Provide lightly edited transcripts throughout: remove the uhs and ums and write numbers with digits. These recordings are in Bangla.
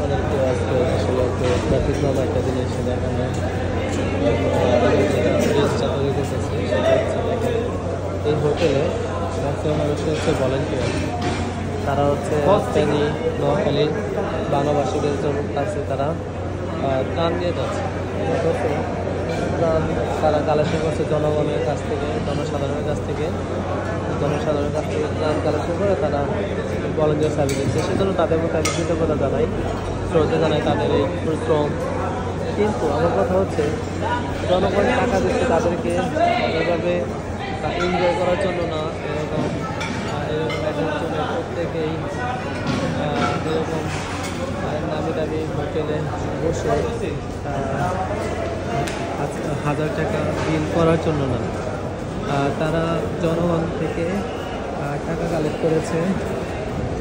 তাদেরকে আজকে আসলে একটু ব্যতিক্রম একটা জিনিস দেখানো চেষ্টা তৈরি করতেছে। সেটা হচ্ছে দেখেন, এই হোটেলে ম্যাক্সিমাম মানুষকে হচ্ছে ভলেন্টিয়ার, তারা হচ্ছে ফেনী, নোয়াখালী বাংলাভাষীদের কাছে তারা ত্রাণ দিয়ে যাচ্ছে। ত্রাণ তারা কালেকশন করছে জনগণের কাছ থেকে, জনসাধারণের কাছ থেকে ত্রাণ কালেকশন করে তারা ভলেন্টিয়ার সার্ভিস দিচ্ছে। সেজন্য তাদের মধ্যে আমি কৃতজ্ঞতা জানাই, শ্রদ্ধা জানাই তাদের এই পরিশ্রম। কিন্তু আমার কথা হচ্ছে, জনগণ টাকা দিচ্ছে তাদেরকে এভাবে এনজয় করার জন্য না, এরকম প্রত্যেকেই এরকম নামি দামি হোটেলে বসে হাজার টাকা বিল করার জন্য না, তারা জনগণ থেকে টাকা কালেক্ট করেছে।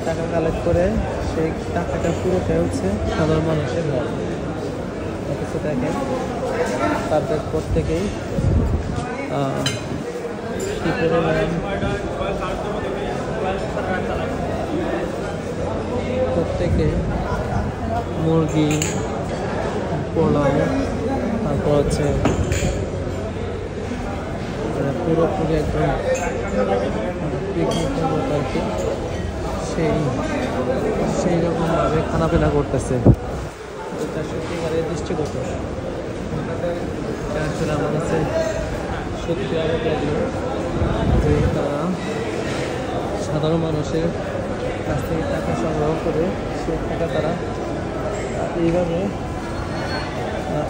টাকা কালেক্ট করে সেই টাকাটা পুরোটাই হচ্ছে সাধারণ মানুষের ঘর। অথচ দেখেন তাদের প্রত্যেকেই কি পরিমাণ প্রত্যেকে মুরগি, পোলাও, তারপর হচ্ছে পুরোপুরি একদম পিকনিকের মতো আর কি সেই রকমভাবে খানাপিনা করতেছে। এটা সত্যিকারের দৃষ্টিগত, আসলে আমার কাছে সত্যি অবাক লাগলো যে তারা সাধারণ মানুষের কাছ থেকে টাকা সংগ্রহ করে সেই টাকা তারা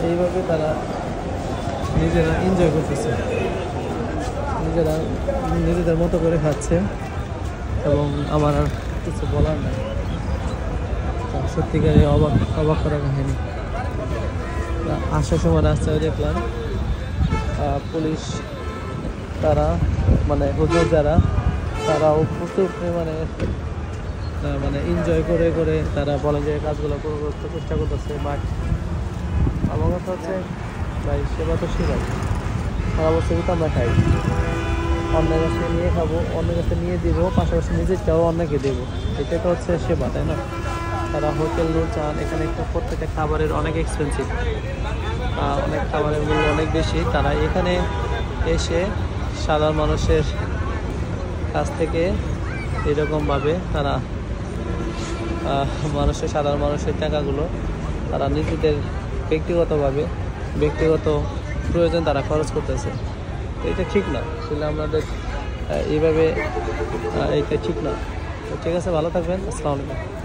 এইভাবে তারা নিজেরা এনজয় করতেছে, নিজেদের মতো করে খাচ্ছে। এবং আমার আর কিছু বলার নাই, সত্যিকারে অবাক করা কাহিনী। আসার সময় রাস্তায় দেখলাম পুলিশ, তারা মানে হুজুর যারা, তারাও প্রচুর পরিমাণে এনজয় করে তারা বলেন যে কাজগুলো করতে চেষ্টা করতেছে। বাট আমার কথা হচ্ছে ভাই, সেবা তো সেবাই, সারা বছরই তো আমরা খাই, অন্যের কাছে নিয়ে খাবো, অন্যের কাছে নিয়ে দিব, পাশাপাশি নিজেরটাও অন্যকে দেবো, এটাই তো হচ্ছে সেবা, তাই না? তারা হোটেল চান, এখানে প্রত্যেকটা খাবারের অনেক এক্সপেন্সিভ, অনেক খাবারের মূল্য অনেক বেশি। তারা এখানে এসে সাধারণ মানুষের কাছ থেকে এরকমভাবে তারা সাধারণ মানুষের টাকাগুলো তারা নিজেদের ব্যক্তিগত প্রয়োজন তারা খরচ করতেছে। এটা ঠিক না, আসলে আমাদের এইভাবে এটা ঠিক না। ঠিক আছে, ভালো থাকবেন, আসসালামু আলাইকুম।